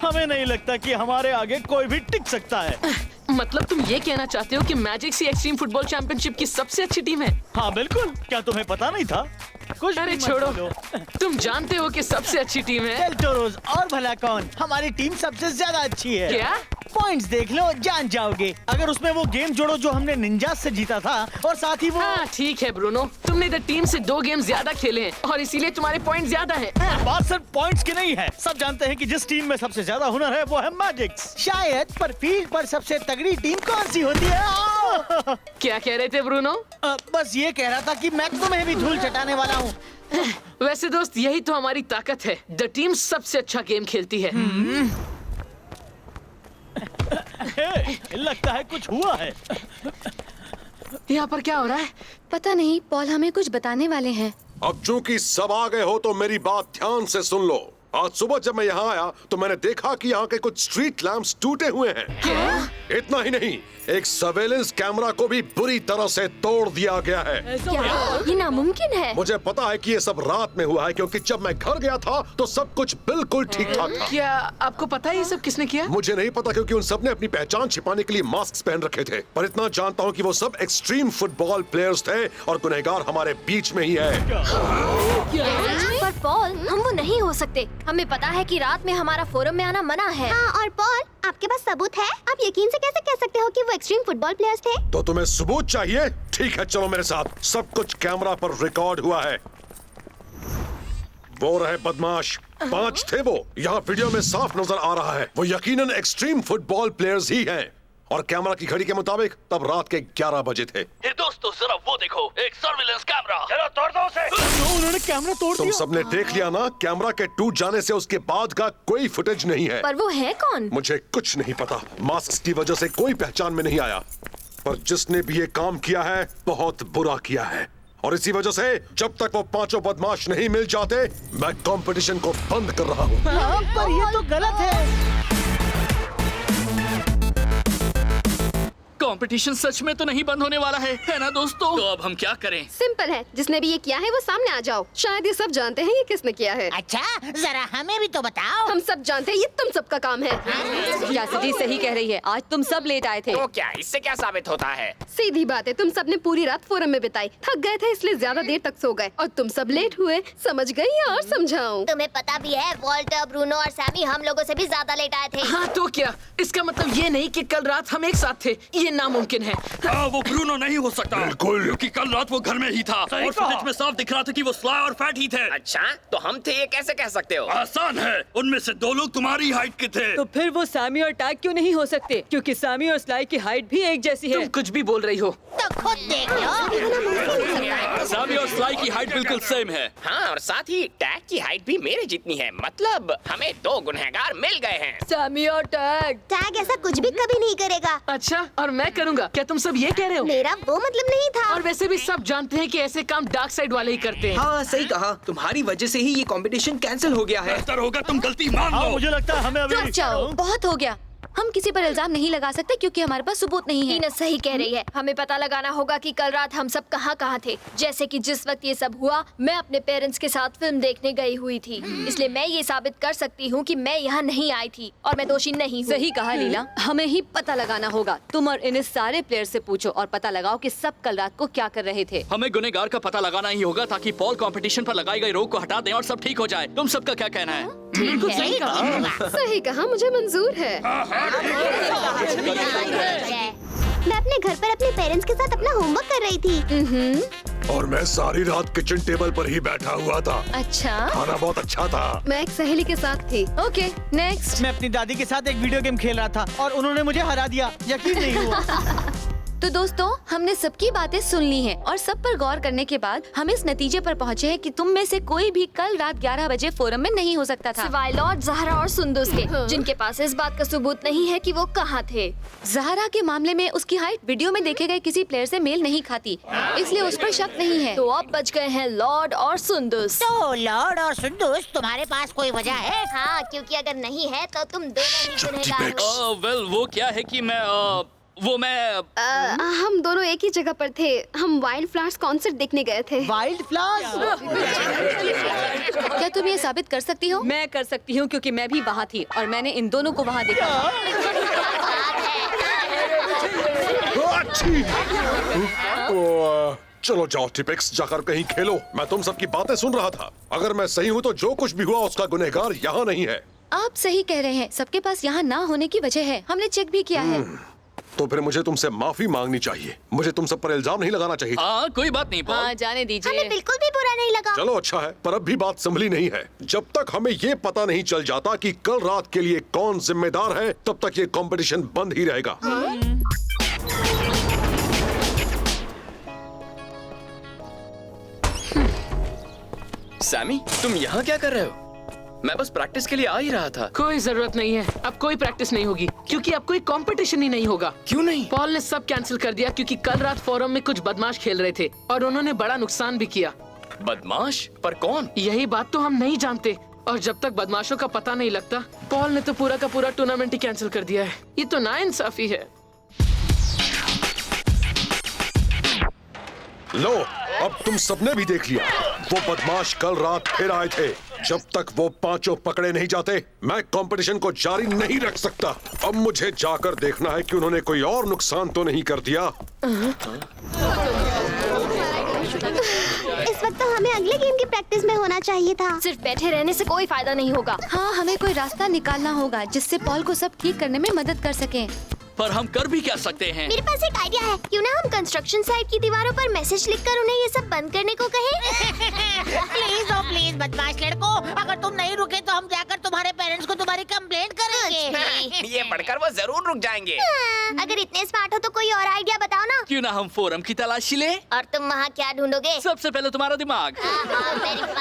हमें नहीं लगता कि हमारे आगे कोई भी टिक सकता है। मतलब तुम ये कहना चाहते हो कि मैजिक्स ही एक्सट्रीम फुटबॉल चैंपियनशिप की सबसे अच्छी टीम है? हाँ बिल्कुल, क्या तुम्हें पता नहीं था? कुछ अरे भी मत छोड़ो, बोलो। तुम जानते हो कि सबसे अच्छी टीम है। डेल टोरोज और भला कौन, हमारी टीम सबसे ज्यादा अच्छी है। क्या? पॉइंट्स देख लो, जान जाओगे। अगर उसमें वो गेम जोड़ो जो हमने निंजास से जीता था, और साथ ही वो हाँ ठीक है ब्रूनो, तुमने इधर टीम से 2 गेम ज्यादा खेले हैं और इसीलिए तुम्हारे पॉइंट ज्यादा हैं। बात सिर्फ पॉइंट्स की नहीं है। सब जानते हैं कि जिस टीम में सबसे ज्यादा हुनर है वो है मैजिक्स। शायद, पर फील्ड पर सबसे तगड़ी टीम कौन सी होती है? क्या कह रहे थे ब्रूनो? बस ये कह रहा था कि मैं तुम्हें भी धूल चटाने वाला हूँ। वैसे दोस्त, यही तो हमारी ताकत है। द टीम सबसे अच्छा गेम खेलती है। लगता है कुछ हुआ है। यहाँ पर क्या हो रहा है? पता नहीं, पॉल हमें कुछ बताने वाले हैं। अब चूंकि सब आ गए हो तो मेरी बात ध्यान से सुन लो। आज सुबह जब मैं यहाँ आया तो मैंने देखा कि यहाँ के कुछ स्ट्रीट लैंप्स टूटे हुए हैं। इतना ही नहीं, एक सर्वेलेंस कैमरा को भी बुरी तरह से तोड़ दिया गया है। क्या ये नामुमकिन है? मुझे पता है कि ये सब रात में हुआ है, क्योंकि जब मैं घर गया था तो सब कुछ बिल्कुल ठीक ठाक था। क्या आपको पता है ये सब किसने किया? मुझे नहीं पता, क्योंकि उन सब ने अपनी पहचान छिपाने के लिए मास्क पहन रखे थे। पर इतना जानता हूँ कि वो सब एक्सट्रीम फुटबॉल प्लेयर्स थे और गुनहगार हमारे बीच में ही है। पर पॉल, हम वो नहीं हो सकते। हमें पता है कि रात में हमारा फोरम में आना मना है। हाँ, और पॉल, आपके पास सबूत है? आप यकीन से कैसे कह सकते हो कि वो एक्सट्रीम फुटबॉल प्लेयर्स थे? तो तुम्हें सबूत चाहिए? ठीक है, चलो मेरे साथ। सब कुछ कैमरा पर रिकॉर्ड हुआ है। वो रहे बदमाश, 5 थे वो। यहाँ वीडियो में साफ नजर आ रहा है वो यकीनन एक्सट्रीम फुटबॉल प्लेयर्स ही हैं। और कैमरा की घड़ी के मुताबिक तब रात के 11 बजे थे। दोस्तों जरा वो देखो, एक सर्विलेंस कैमरा। चलो तोड़ दो उसे। उन्होंने कैमरा तोड़ तुम दिया। सबने देख लिया ना, कैमरा के टूट जाने से उसके बाद का कोई फुटेज नहीं है। पर वो है कौन? मुझे कुछ नहीं पता। मास्क की वजह से कोई पहचान में नहीं आया, पर जिसने भी ये काम किया है बहुत बुरा किया है। और इसी वजह से जब तक वो 5 बदमाश नहीं मिल जाते, मैं कंपटीशन को बंद कर रहा हूँ। पर ये तो गलत है। कंपटीशन सच में तो नहीं बंद होने वाला है ना दोस्तों? तो अब हम क्या करें? सिंपल है, जिसने भी ये किया है वो सामने आ जाओ। शायद ये सब जानते हैं ये किसने किया है। अच्छा, जरा हमें भी तो बताओ। हम सब जानते हैं ये तुम सबका काम है। यासिटी सही कह रही है, आज तुम सब लेट आए थे। तो क्या इससे क्या साबित होता है? सीधी बात है, तुम सब ने पूरी रात फोरम में बिताई, थक गए थे इसलिए ज्यादा देर तक सो गए और तुम सब लेट हुए। समझ गई और समझाऊं? तुम्हें पता भी है, वॉल्टर, ब्रूनो और सैमी हम लोगों से भी ज्यादा लेट आए थे। हाँ तो क्या? इसका मतलब ये नहीं कि कल रात हम एक साथ थे। ये नामुमकिन है। वो ब्रूनो नहीं हो सकता। बिल्कुल, क्योंकि कल रात वो घर में ही था और फुटेज में साफ दिख रहा था कि वो स्लाई और फैट ही थे। अच्छा, तो हम थे ये कैसे कह सकते हो? आसान है, उनमें से 2 लोग तुम्हारी हाइट के थे। तो फिर वो सैमी और टैग क्यों नहीं हो सकते? क्योंकि सैमी और स्लाई की हाइट भी एक जैसी है। तुम कुछ भी बोल रही हो। तो खुद देख लो। सैमी और स्लाई की हाइट बिल्कुल सेम है। हाँ, और साथ ही टैग की हाइट भी मेरे जितनी है। मतलब हमें 2 गुनहगार मिल गए हैं। सैमी और टैग। टैग ऐसा कुछ भी कभी नहीं करेगा। अच्छा, और मैं करूँगा? क्या तुम सब ये कह रहे हो? मेरा वो मतलब नहीं था। और वैसे भी सब जानते हैं कि ऐसे काम डार्क साइड वाले ही करते हैं। हाँ सही कहा, तुम्हारी वजह से ही ये कंपटीशन कैंसिल हो गया है। बेहतर होगा तुम गलती मान लो। मुझे लगता है हमें अभी रुक जाओ, बहुत हो गया। हम किसी पर इल्जाम नहीं लगा सकते क्योंकि हमारे पास सबूत नहीं है। टीना सही कह रही है, हमें पता लगाना होगा कि कल रात हम सब कहाँ थे। जैसे कि जिस वक्त ये सब हुआ, मैं अपने पेरेंट्स के साथ फिल्म देखने गई हुई थी, इसलिए मैं ये साबित कर सकती हूँ कि मैं यहाँ नहीं आई थी और मैं दोषी नहीं हूँ। सही कहा लीला, हमें ही पता लगाना होगा। तुम और इन सारे प्लेयर से पूछो और पता लगाओ कि सब कल रात को क्या कर रहे थे। हमें गुनहगार का पता लगाना ही होगा ताकि पॉल कंपटीशन पर लगाई गई रोक को हटा दें और सब ठीक हो जाए। तुम सबका क्या कहना है? बिल्कुल सही कहा। सही कहा, मुझे मंजूर है। मैं अपने घर पर अपने पेरेंट्स के साथ अपना होमवर्क कर रही थी। और मैं सारी रात किचन टेबल पर ही बैठा हुआ था। अच्छा, खाना बहुत अच्छा था। मैं एक सहेली के साथ थी। Okay next. मैं अपनी दादी के साथ एक वीडियो गेम खेल रहा था और उन्होंने मुझे हरा दिया। यकीन नहीं हुआ। तो दोस्तों, हमने सबकी बातें सुन ली हैं और सब पर गौर करने के बाद हम इस नतीजे पर पहुँचे हैं कि तुम में से कोई भी कल रात 11 बजे फोरम में नहीं हो सकता था, सिवाय लॉर्ड, ज़हरा और सुंदुस के, जिनके पास इस बात का सबूत नहीं है कि वो कहाँ थे। ज़हरा के मामले में उसकी हाइट वीडियो में देखे गए किसी प्लेयर से मेल नहीं खाती, इसलिए उस पर शक नहीं है। तो अब बच गए हैं लॉर्ड और सुंदुस। तो लॉर्ड और सुंदुस, तुम्हारे पास कोई वजह है? हाँ, क्योंकि अगर नहीं है तो तुम दोनों ही गुनहगार हो। वेल वो क्या है कि वो मैं हम दोनों एक ही जगह पर थे। हम वाइल्ड फ्लावर्स कॉन्सर्ट देखने गए थे। Wild flowers? क्या तुम ये साबित कर सकती हो? मैं कर सकती हूँ क्योंकि मैं भी वहाँ थी और मैंने इन दोनों को वहाँ देखा। अच्छी। चलो जाओ टिपिक्स, जाकर कहीं खेलो। मैं तुम सबकी बातें सुन रहा था। अगर मैं सही हूँ तो जो कुछ भी हुआ उसका गुनहगार यहाँ नहीं है। आप सही कह रहे हैं, सबके पास यहाँ ना होने की वजह है। हमने चेक भी किया है। तो फिर मुझे तुमसे माफी मांगनी चाहिए। मुझे तुम सब पर इल्जाम नहीं लगाना चाहिए। हाँ कोई बात नहीं पॉल। हाँ जाने दीजिए। हमें बिल्कुल भी बुरा नहीं लगा। चलो अच्छा है, पर अब भी बात संभली नहीं है। जब तक हमें ये पता नहीं चल जाता कि कल रात के लिए कौन जिम्मेदार है, तब तक ये कंपटीशन बंद ही रहेगा। सैमी, तुम यहाँ क्या कर रहे हो? मैं बस प्रैक्टिस के लिए आ ही रहा था। कोई जरूरत नहीं है, अब कोई प्रैक्टिस नहीं होगी क्योंकि अब कोई कंपटीशन ही नहीं होगा। क्यों नहीं? पॉल ने सब कैंसिल कर दिया क्योंकि कल रात फोरम में कुछ बदमाश खेल रहे थे और उन्होंने बड़ा नुकसान भी किया। बदमाश? पर कौन? यही बात तो हम नहीं जानते और जब तक बदमाशों का पता नहीं लगता, पॉल ने तो पूरा का पूरा टूर्नामेंट ही कैंसिल कर दिया है। ये तो नाइंसाफी है। लो, अब तुम सबने भी देख लिया। वो बदमाश कल रात फिर आए थे। जब तक वो पांचों पकड़े नहीं जाते, मैं कंपटीशन को जारी नहीं रख सकता। अब मुझे जाकर देखना है कि उन्होंने कोई और नुकसान तो नहीं कर दिया। इस वक्त तो हमें अगले गेम की प्रैक्टिस में होना चाहिए था। सिर्फ बैठे रहने से कोई फायदा नहीं होगा। हाँ, हमें कोई रास्ता निकालना होगा जिससे पॉल को सब ठीक करने में मदद कर सकें। पर हम कर भी क्या सकते हैं? मेरे पास एक आइडिया है। क्यों ना हम कंस्ट्रक्शन साइट की दीवारों पर मैसेज लिखकर उन्हें ये सब बंद करने को कहें? प्लीज बदमाश लड़को, अगर तुम नहीं रुके तो हम जाकर तुम्हारे पेरेंट्स को तुम्हारी कंप्लेंट करेंगे। ये पढ़कर वो जरूर रुक जाएंगे। अगर इतने स्मार्ट हो तो कोई और आइडिया बताओ ना। क्यों ना हम फोरम की तलाशी ले? और तुम वहाँ क्या ढूंढोगे? सबसे पहले तुम्हारा दिमाग।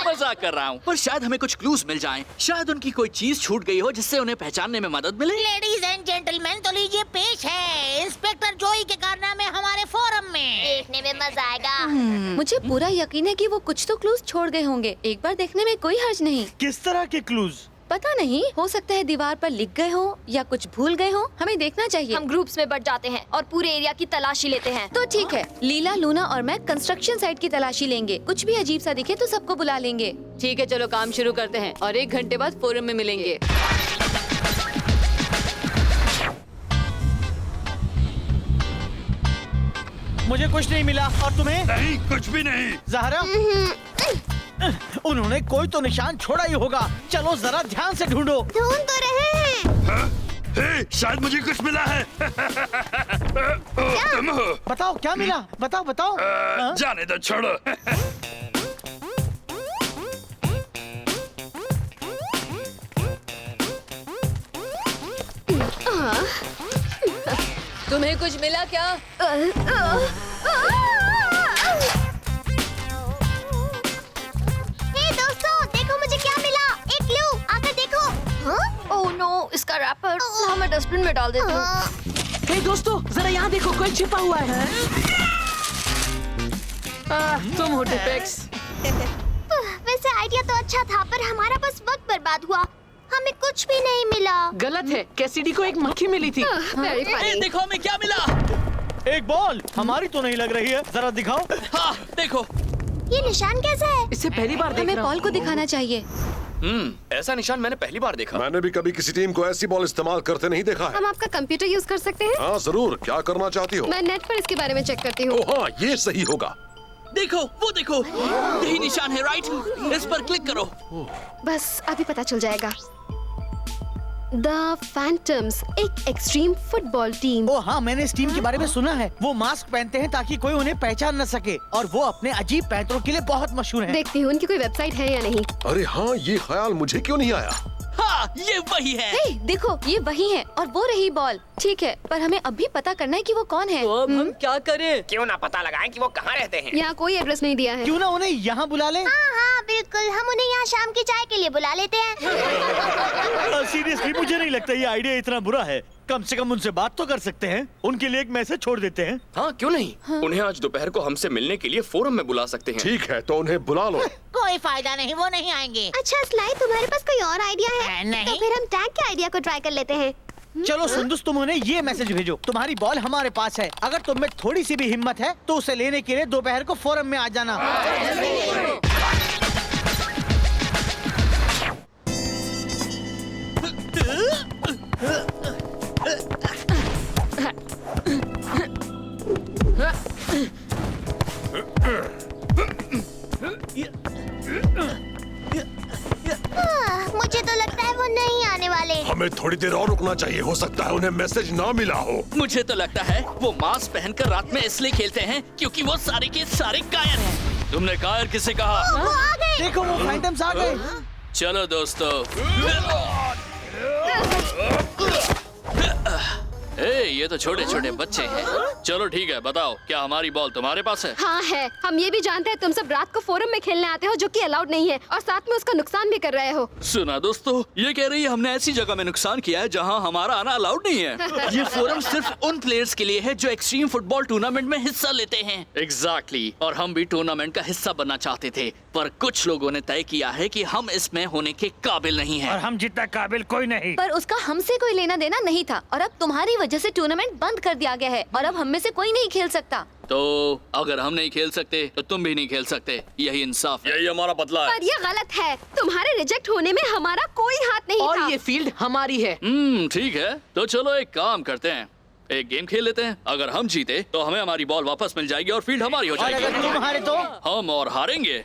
मजाक कर रहा हूँ, पर शायद हमें कुछ क्लूज मिल जाएं। शायद उनकी कोई चीज छूट गई हो जिससे उन्हें पहचानने में मदद मिले। लेडीज एंड जेंटलमैन, तो लीजिए पेश है इंस्पेक्टर जोई के कारनामे हमारे फोरम में। देखने में मजा आएगा। मुझे पूरा यकीन है कि वो कुछ तो क्लूज छोड़ गए होंगे। एक बार देखने में कोई हर्ज नहीं। किस तरह के क्लूज? पता नहीं, हो सकता है दीवार पर लिख गए हो या कुछ भूल गए हो। हमें देखना चाहिए। हम ग्रुप्स में बट जाते हैं और पूरे एरिया की तलाशी लेते हैं। तो ठीक है, लीला, लूना और मैं कंस्ट्रक्शन साइट की तलाशी लेंगे। कुछ भी अजीब सा दिखे तो सबको बुला लेंगे। ठीक है, चलो काम शुरू करते हैं और 1 घंटे बाद फोरम में मिलेंगे। मुझे कुछ नहीं मिला। और तुम्हें? नहीं, कुछ भी नहीं। ज़हरा? उन्होंने कोई तो निशान छोड़ा ही होगा। चलो जरा ध्यान से ढूंढो। ढूंढ तो रहे हैं। हे, शायद मुझे कुछ मिला है। तुम हो? बताओ क्या मिला? बताओ बताओ। जाने दो, छोड़ो। तुम्हें कुछ मिला क्या? हे दोस्तों, देखो मुझे क्या मिला। एक क्लू, आकर देखो। ओह नो, इसका रैपर हमें डस्टबिन में डाल देते हैं। हे दोस्तों, जरा यहाँ देखो, कोई छिपा हुआ है। तुम हो टिपेक्स। वैसे आइडिया तो अच्छा था, पर हमारा बस वक्त बर्बाद हुआ। हमें कुछ भी नहीं मिला। गलत है, कैसिडी को एक मक्खी मिली थी। देखो हमें क्या मिला। एक बॉल। हमारी तो नहीं लग रही है, जरा दिखाओ। हाँ देखो। ये निशान कैसा है? इसे पहली बार देख हमें रहा हूँ। पॉल को दिखाना चाहिए। ऐसा निशान मैंने पहली बार देखा। मैंने भी कभी किसी टीम को ऐसी बॉल इस्तेमाल करते नहीं देखा है। हम आपका कंप्यूटर यूज कर सकते हैं? हाँ जरूर, क्या करना चाहती हो? मैं नेट पर इसके बारे में चेक करती हूँ। ओह हाँ, ये सही होगा। देखो, वो देखो, यही निशान है, राइट? इस पर क्लिक करो। बस अभी पता चल जाएगा। द फैंटम्स, एक एक्सट्रीम फुटबॉल टीम। ओ हाँ, मैंने इस टीम के बारे में सुना है। वो मास्क पहनते हैं ताकि कोई उन्हें पहचान न सके और वो अपने अजीब पैंतरों के लिए बहुत मशहूर हैं। देखती हूँ उनकी कोई वेबसाइट है या नहीं। अरे हाँ, ये ख्याल मुझे क्यों नहीं आया? हाँ, ये वही है। हे, देखो, ये वही है और वो रही बॉल। ठीक है, पर हमें अभी पता करना है कि वो कौन है। तो अब हम क्या करें? क्यों ना पता लगाएं कि वो कहाँ रहते हैं। यहाँ कोई एड्रेस नहीं दिया है। क्यों ना उन्हें यहाँ बुला ले? हाँ बिल्कुल, हम उन्हें यहाँ शाम की चाय के लिए बुला लेते हैं। सीरियसली मुझे नहीं लगता ये आइडिया इतना बुरा है। कम से कम उनसे बात तो कर सकते हैं। उनके लिए एक मैसेज छोड़ देते हैं। हाँ क्यों नहीं, उन्हें आज दोपहर को हमसे मिलने के लिए फोरम में बुला सकते हैं। ठीक है, तो उन्हें बुला लो। कोई फायदा नहीं, वो नहीं आएंगे। अच्छा स्लाई, तुम्हारे पास कोई और आइडिया है? नहीं। तो फिर हम टैग के आइडिया को ट्राई कर लेते हैं। चलो सुंदुस, तुम उन्हें ये मैसेज भेजो, तुम्हारी बॉल हमारे पास है। अगर तुम में थोड़ी सी भी हिम्मत है तो उसे लेने के लिए दोपहर को फोरम में आ जाना। मुझे तो लगता है वो नहीं आने वाले। हमें थोड़ी देर और रुकना चाहिए, हो सकता है उन्हें मैसेज ना मिला हो। मुझे तो लगता है वो मास्क पहनकर रात में इसलिए खेलते हैं क्योंकि वो सारे के सारे कायर हैं। तुमने कायर किसे कहा? वो आ गए। देखो वो फैंटम्स आ गए। चलो दोस्तों। ये तो छोटे छोटे बच्चे हैं। चलो ठीक है, बताओ क्या हमारी बॉल तुम्हारे पास है? हाँ है। हम ये भी जानते हैं तुम सब रात को फोरम में खेलने आते हो जो कि अलाउड नहीं है, और साथ में उसका नुकसान भी कर रहे हो। सुना दोस्तों, ये कह रही है हमने ऐसी जगह में नुकसान किया है जहाँ हमारा आना अलाउड नहीं है। ये फोरम सिर्फ उन प्लेयर्स के लिए है जो एक्सट्रीम फुटबॉल टूर्नामेंट में हिस्सा लेते हैं। एग्जैक्टली। और हम भी टूर्नामेंट का हिस्सा बनना चाहते थे, पर कुछ लोगों ने तय किया है कि हम इसमें होने के काबिल नहीं हैं। और हम जितना काबिल कोई नहीं। पर उसका हमसे कोई लेना देना नहीं था, और अब तुम्हारी वजह से टूर्नामेंट बंद कर दिया गया है, और अब हम में से कोई नहीं खेल सकता। तो अगर हम नहीं खेल सकते तो तुम भी नहीं खेल सकते, यही इंसाफ है। यही हमारा बदला है। पर ये गलत है, तुम्हारे रिजेक्ट होने में हमारा कोई हाथ नहीं और था। ये फील्ड हमारी है। ठीक है, तो चलो एक काम करते हैं, एक गेम खेल लेते हैं। अगर हम जीते तो हमें हमारी बॉल वापस मिल जाएगी और फील्ड हमारी हो जाएगी। और अगर तुम हारे तो हम और हारेंगे।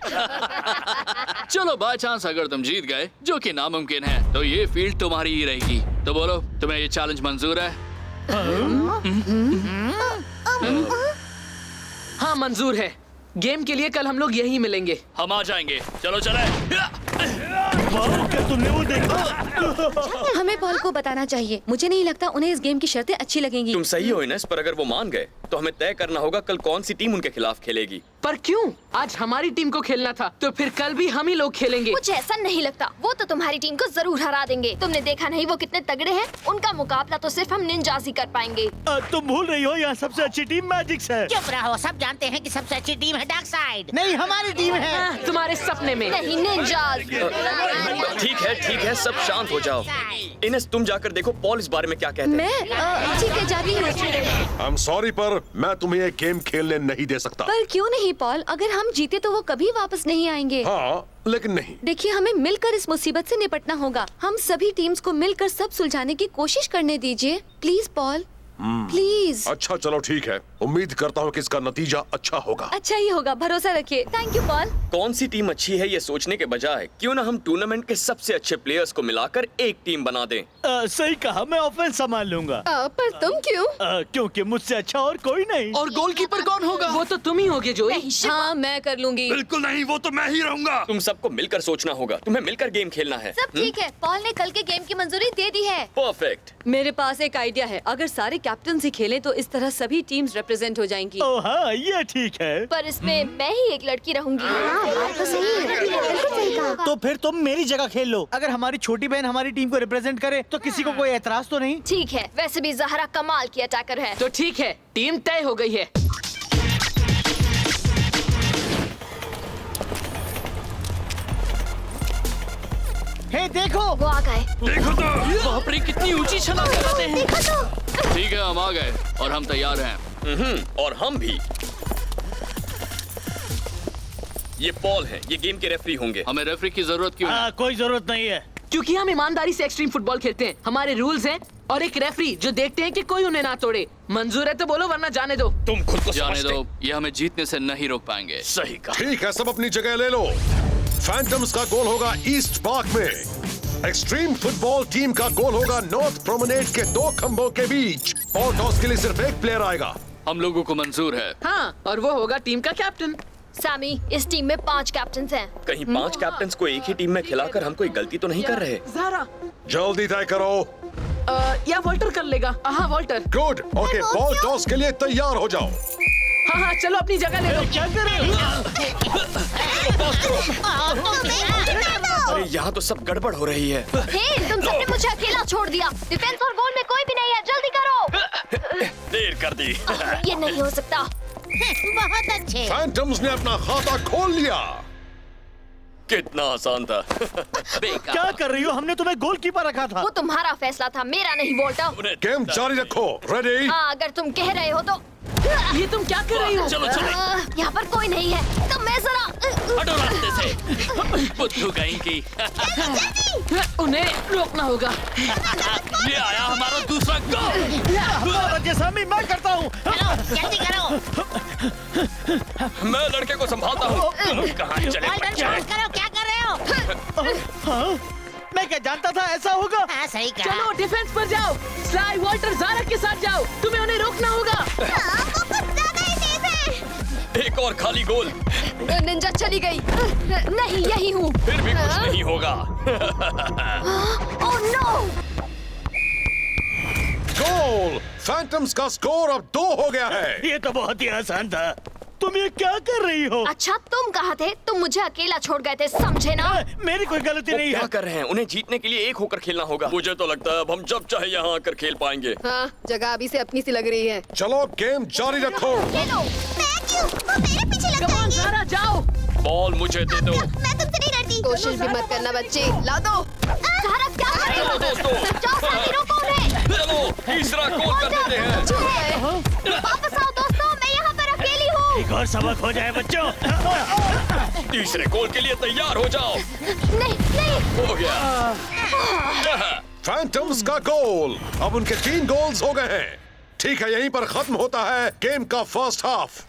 चलो बाय चांस अगर तुम जीत गए, जो कि नामुमकिन है, तो ये फील्ड तुम्हारी ही रहेगी। तो बोलो, तुम्हें ये चैलेंज मंजूर है? हाँ मंजूर है। गेम के लिए कल हम लोग यहीं मिलेंगे। हम आ जाएंगे। चलो चले। क्या तुमने वो देखा? हमें बॉल को बताना चाहिए। मुझे नहीं लगता उन्हें इस गेम की शर्तें अच्छी लगेंगी। तुम सही हो इनेस, पर अगर वो मान गए तो हमें तय करना होगा कल कौन सी टीम उनके खिलाफ खेलेगी। पर क्यों? आज हमारी टीम को खेलना था, तो फिर कल भी हम ही लोग खेलेंगे। मुझे ऐसा नहीं लगता, वो तो तुम्हारी टीम को जरूर हरा देंगे। तुमने देखा नहीं वो कितने तगड़े हैं? उनका मुकाबला तो सिर्फ हम निंजास ही कर पाएंगे। तुम भूल रही हो, यहाँ सबसे अच्छी टीम मैजिक्स है। चुप रहो, सब जानते हैं कि सबसे अच्छी टीम है डार्क साइड। नहीं, हमारी टीम है। तुम्हारे सपने में नहीं, निंजास। ठीक है, सब शांत हो जाओ। इनेस तुम जाकर देखो पॉल इस बारे में क्या कहते हैं। मैं ठीक है, जाती हूँ। I'm sorry पर मैं तुम्हें ये गेम खेलने नहीं दे सकता। पर क्यों नहीं पॉल? अगर हम जीते तो वो कभी वापस नहीं आएंगे। हाँ, लेकिन नहीं। देखिए, हमें मिलकर इस मुसीबत से निपटना होगा। हम सभी टीम्स को मिलकर सब सुलझाने की कोशिश करने दीजिए, प्लीज पॉल, प्लीज। अच्छा चलो ठीक है, उम्मीद करता हूँ कि इसका नतीजा अच्छा होगा। अच्छा ही होगा, भरोसा रखिए। Thank you Paul. कौन सी टीम अच्छी है ये सोचने के बजाय क्यों ना हम टूर्नामेंट के सबसे अच्छे प्लेयर्स को मिलाकर एक टीम बना दें। सही कहा, मैं ऑफेंस संभाल लूंगा। पर तुम क्यों? क्योंकि मुझसे अच्छा और कोई नहीं। और गोलकीपर कौन होगा? वो तो तुम ही होगे जोई। हाँ, मैं कर लूंगी। बिल्कुल नहीं, वो तो मैं ही रहूंगा। तुम सबको मिलकर सोचना होगा, तुम्हें मिलकर गेम खेलना है। सब ठीक है, पॉल ने कल के गेम की मंजूरी दे दी है। परफेक्ट। मेरे पास एक आइडिया है। अगर सारे कैप्टन ही खेलें तो इस तरह सभी टीम्स रिप्रेजेंट हो जाएंगी। ओह हाँ, ये ठीक है। पर इसमें मैं ही एक लड़की रहूंगी। बात तो सही है, बिल्कुल सही कहा। तो फिर तुम मेरी जगह खेल लो। अगर हमारी छोटी बहन हमारी टीम को रिप्रेजेंट करे तो किसी को कोई एतराज तो नहीं। ठीक है, वैसे भी ज़हरा कमाल की अटैकर है। तो ठीक है, टीम तय हो गई है। हे देखो, वो आ गए। देखो तो, बाप रे कितनी ऊंची छलांग लगाते हैं। देखो तो। ठीक है, हम आ गए और हम तैयार हैं। और हम भी। ये पॉल है, ये गेम के रेफरी होंगे। हमें रेफरी की जरूरत क्यों है? कोई जरूरत नहीं है, क्योंकि हम ईमानदारी से एक्सट्रीम फुटबॉल खेलते हैं। हमारे रूल्स हैं और एक रेफरी जो देखते हैं कि कोई उन्हें ना तोड़े। मंजूर है तो बोलो, वरना जाने दो। तुम खुद को जाने समझते। दो, ये हमें जीतने से नहीं रोक पाएंगे। सही कहा। ठीक है, सब अपनी जगह ले लो। फैंटम्स का गोल होगा ईस्ट पार्क में। एक्सट्रीम फुटबॉल टीम का गोल होगा नॉर्थ प्रोमेनेड के 2 खंभों के बीच। और टॉस के लिए सिर्फ एक प्लेयर आएगा। हम लोगों को मंजूर है। हाँ, और वो होगा टीम का कैप्टन। सैमी, इस टीम में 5 कैप्टन हैं। कहीं 5 कैप्टन्स को एक ही टीम में खिलाकर हम कोई गलती तो नहीं कर रहे। ज़हरा, जल्दी तय करो। या वॉल्टर कर लेगा। हाँ Walter. Good, okay, ball toss के लिए तैयार हो जाओ। हाँ हाँ, चलो अपनी जगह ले लो। क्या कर रहे हो? अरे यहाँ तो सब गड़बड़ हो रही है। हे, तुम सबने मुझे अकेला छोड़ दिया। डिफेंस और गोल में कोई भी नहीं है, जल्दी करो। देर कर दी। ये नहीं हो सकता। बहुत अच्छे। फैंटम्स ने अपना खाता खोल लिया। कितना आसान था। क्या कर रही हो? हमने तुम्हें गोलकीपर रखा था। वो तुम्हारा फैसला था, मेरा नहीं वॉल्टर। गेम जारी रखो। रेडी? हाँ, अगर तुम कह रहे हो तो। ये तुम क्या कर रही हो? चलो चलो। यहाँ पर कोई नहीं है तो मैं जरा हटो रास्ते से। बुद्धू कहीं की। उन्हें रोकना होगा। ये आया हमारा दूसरा गोल। जैसा मैं करता हूँ। जल्दी करो। मैं लड़के को संभालता हूँ। कहाँ चले वॉल्टर, बच्चे? पास करो, क्या कर रहे हो? हाँ? मैं क्या जानता था ऐसा होगा? हाँ, सही कहा। चलो डिफेंस पर जाओ। स्लाई, वॉल्टर, ज़ारा के साथ जाओ। तुम्हें उन्हें रोकना होगा। हाँ, वो कुछ ज्यादा ही तेज है। एक और खाली गोल। निंजा चली गई। नहीं, यही हूँ। फिर भी कुछ नहीं होगा। Oh no! गोल! फैंटम्स का स्कोर अब 2 हो गया है। ये तो बहुत ही आसान था। तुम ये क्या कर रही हो? अच्छा, तुम कहाँ थे? तुम मुझे अकेला छोड़ गए थे, समझे ना? मेरी कोई गलती नहीं क्या है। कर रहे हैं? उन्हें जीतने के लिए एक होकर खेलना होगा। मुझे तो लगता है अब हम जब चाहे यहाँ आकर खेल पाएंगे। हाँ, जगह अभी से अपनी सी लग रही है। चलो गेम जारी रखो। खेलो। मैं क्यों? वो मेरे पीछे लग कमान जाएंगे। ज़ारा जाओ। बॉल मुझे दे दो। मैं तुमसे नहीं डरती। कोशिश भी मत करना बच्चे, ला दो। ज़ारा, क्या कर रही हो? चलो दोस्तों। जाओ, साथी, रोको उन्हें। चलो तीसरा गोल कर देते हैं। वापस आओ दोस्तों, मैं यहाँ पर अकेली हूँ। एक और सबक हो जाए बच्चों। तीसरे गोल के लिए तैयार हो जाओ। नहीं, नहीं। हो गया। फैंटम्स का गोल। अब उनके 3 गोल्स हो गए हैं। ठीक है, यहीं पर खत्म होता है गेम का फर्स्ट हाफ।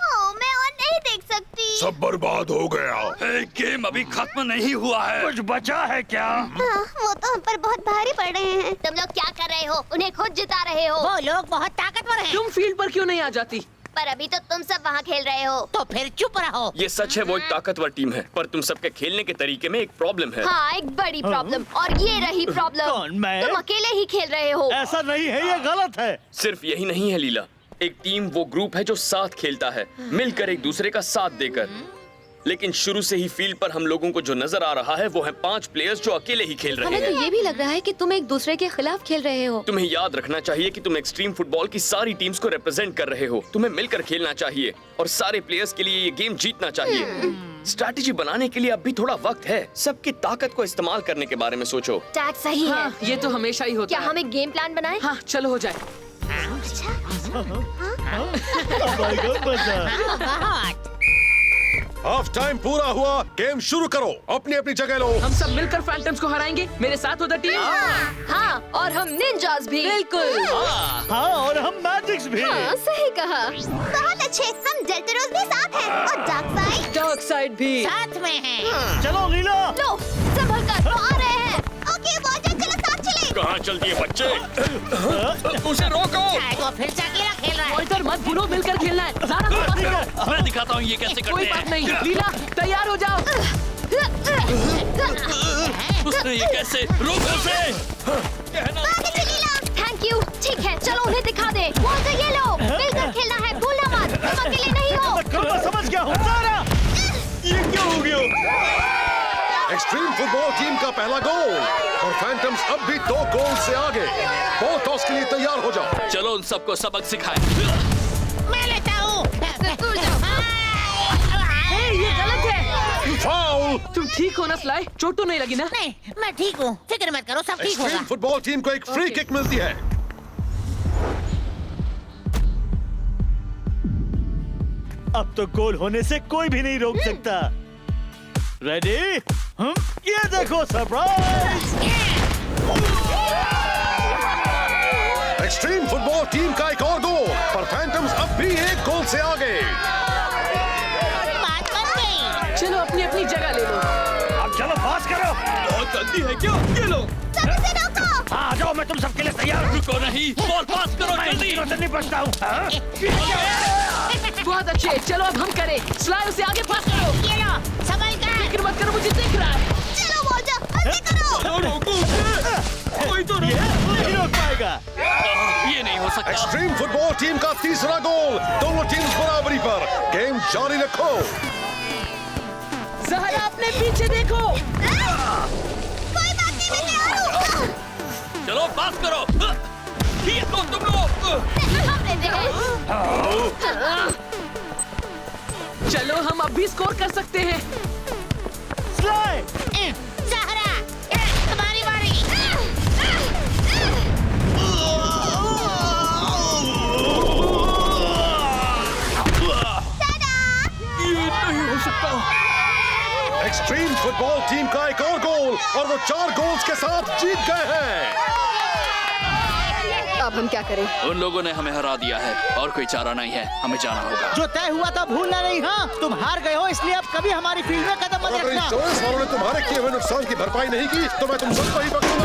ओह, मैं और नहीं देख सकती। सब बर्बाद हो गया। गेम अभी खत्म नहीं हुआ है। कुछ बचा है क्या? हाँ, वो तो हम पर बहुत भारी पड़ रहे हैं। तुम लोग क्या कर रहे हो? उन्हें खुद जिता रहे हो। वो लोग बहुत ताकतवर हैं। तुम फील्ड पर क्यों नहीं आ जाती? पर अभी तो तुम सब वहाँ खेल रहे हो। तो फिर चुप रहो। ये सच है, वो एक ताकतवर टीम है, पर तुम सबके खेलने के तरीके में एक प्रॉब्लम है। हाँ, एक बड़ी प्रॉब्लम। और ये रही प्रॉब्लम। कौन, मैं? तुम अकेले ही खेल रहे हो। ऐसा नहीं है, ये गलत है। सिर्फ यही नहीं है लीला, एक टीम वो ग्रुप है जो साथ खेलता है, मिलकर एक दूसरे का साथ देकर। लेकिन शुरू से ही फील्ड पर हम लोगों को जो नजर आ रहा है वो है 5 प्लेयर्स जो अकेले ही खेल रहे हमें हैं। तो ये भी लग रहा है कि तुम एक दूसरे के खिलाफ खेल रहे हो। तुम्हें याद रखना चाहिए कि तुम एक्सट्रीम फुटबॉल की सारी टीम्स को रिप्रेजेंट कर रहे हो। तुम्हें मिलकर खेलना चाहिए और सारे प्लेयर्स के लिए ये गेम जीतना चाहिए। स्ट्रैटेजी बनाने के लिए अब भी थोड़ा वक्त है। सबकी ताकत को इस्तेमाल करने के बारे में सोचो। टैग सही है। हाँ, ये तो हमेशा ही होता क्या है। हम एक गेम प्लान बनाएं? हाँ, चलो हो जाए। बहुत। हाफ टाइम पूरा हुआ। गेम शुरू करो। अपनी अपनी जगह लो। हम सब मिलकर फैंटम्स को हराएंगे। मेरे साथ हो द टीम। हाँ, और हम निंजास भी। बिल्कुल। हाँ, और हम मैजिक्स भी। हाँ, सही कहा। बहुत अच्छे। हम डेल्टेरोस भी साथ हैं और डार्क साइड भी साथ में हैं। चलो लीला। लो, संभल कर, वो आ रहे हैं। ओके वॉल्टर, चलो साथ चले। कहाँ चलती है बच्चे? उसे रोको। शायद वो फिर से अकेला खेल रहा है। वॉल्टर मत भूलो, मिलकर खेलना है। ज़ारा को पास करो। मैं दिखाता हूँ ये कैसे कोई करते बात हैं। नहीं। लीला, तैयार हो जाओ। उसने ये कैसे? रोक उसे। Thank you. ठीक है, चलो उन्हें दिखा दे। वॉल्टर, ये लो, मिलकर खेलना है, भूलना मत। तुम अकेले नहीं हो। मैं समझ गया हूँ। ज़ारा, ये क्या हो गया? एक्सट्रीम फुटबॉल टीम का पहला गोल और फैंटम्स अब भी 2 गोल से आगे। बॉल टॉस के लिए तैयार हो जाओ। चलो उन सबको सबक सिखाएं। मैं लेता हूँ। ये गलत है। फाउल। तुम ठीक हो ना स्लाई? चोट तो नहीं लगी ना? नहीं, मैं ठीक हूँ। फिक्र मत करो, सब ठीक होगा। एक्सट्रीम फुटबॉल टीम को एक फ्री किक मिलती है। अब तो गोल होने से कोई भी नहीं रोक सकता। रेडी? ये देखो सरप्राइज। एक्सट्रीम फुटबॉल टीम का एक और गोल, पर फैंटम्स अब भी 1 गोल से आगे। बात बन गई। चलो अपनी अपनी जगह ले लो। अब चलो पास करो। बहुत जल्दी है क्या? ये लो। हाँ, आ जाओ, मैं तुम सबके लिए तैयार हूँ। रुको नहीं, बॉल पास करो जल्दी। से नहीं बचता हूँ। बहुत अच्छे। चलो अब हम करें। स्लाई, उसे आगे पास करो। ये लो, संभल कर। फिक्र मत करो, मुझे दिख रहा है। चलो वॉल्टर, जल्दी करो। रोको उसे। कोई तो ये नहीं रोक पाएगा। ये नहीं हो सकता। एक्सट्रीम फुटबॉल टीम का तीसरा गोल। दोनों टीम्स बराबरी पर। गेम जारी रखो। ज़ारा, अपने पीछे देखो। कोई बात नहीं, मैं तैयार हूँ। चलो पास करो। ये तो तुम लोग। चलो हम अब भी स्कोर कर सकते हैं। स्लाई। ज़हरा, तुम्हारी बारी। ये नहीं हो सकता। एक्सट्रीम फुटबॉल टीम का एक और गोल और वो 4 गोल्स के साथ जीत गए हैं। अब हम क्या करें? उन लोगों ने हमें हरा दिया है और कोई चारा नहीं है, हमें जाना होगा। जो तय हुआ था भूलना नहीं। हाँ, तुम हार गए हो, इसलिए अब कभी हमारी फील्ड में कदम मत अगर रखना। इंश्योरेंस वालों ने तुम्हारे किए हुए नुकसान की भरपाई नहीं की तो मैं तुम सबको ही पकड़ूंगा।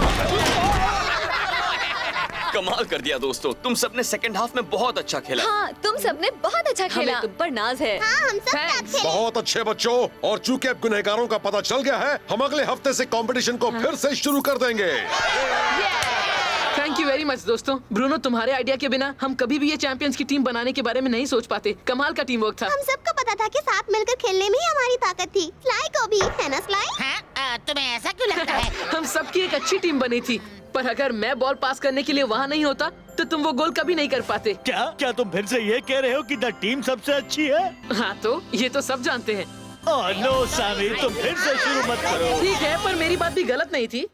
कमाल कर दिया दोस्तों, तुम सबने सेकंड हाफ में बहुत अच्छा खेला। हाँ, तुम सबने बहुत अच्छा खेला। हमें तुम पर नाज है। हाँ, हम सब Thanks. अच्छे। बहुत अच्छे बच्चों, और चूंकि अब गुनहगारों का पता चल गया है, हम अगले हफ्ते से कंपटीशन को फिर से शुरू कर देंगे। थैंक यू वेरी मच दोस्तों। ब्रूनो, तुम्हारे आइडिया के बिना हम कभी भी ये चैंपियंस की टीम बनाने के बारे में नहीं सोच पाते। कमाल का टीम वर्क था। हम सबको पता था कि साथ मिलकर खेलने में ही हमारी ताकत थी। स्लाई को भी, है ना स्लाई? हाँ, तुम्हें ऐसा क्यों लगता है? हम सबकी एक अच्छी टीम बनी थी, पर अगर मैं बॉल पास करने के लिए वहाँ नहीं होता तो तुम वो गोल कभी नहीं कर पाते। क्या तुम फिर से ये कह रहे हो कि द टीम सबसे अच्छी है? हाँ, तो ये तो सब जानते हैं। ओह नो सामी, तुम फिर से शुरू मत करो। ठीक है, पर मेरी बात भी गलत नहीं थी।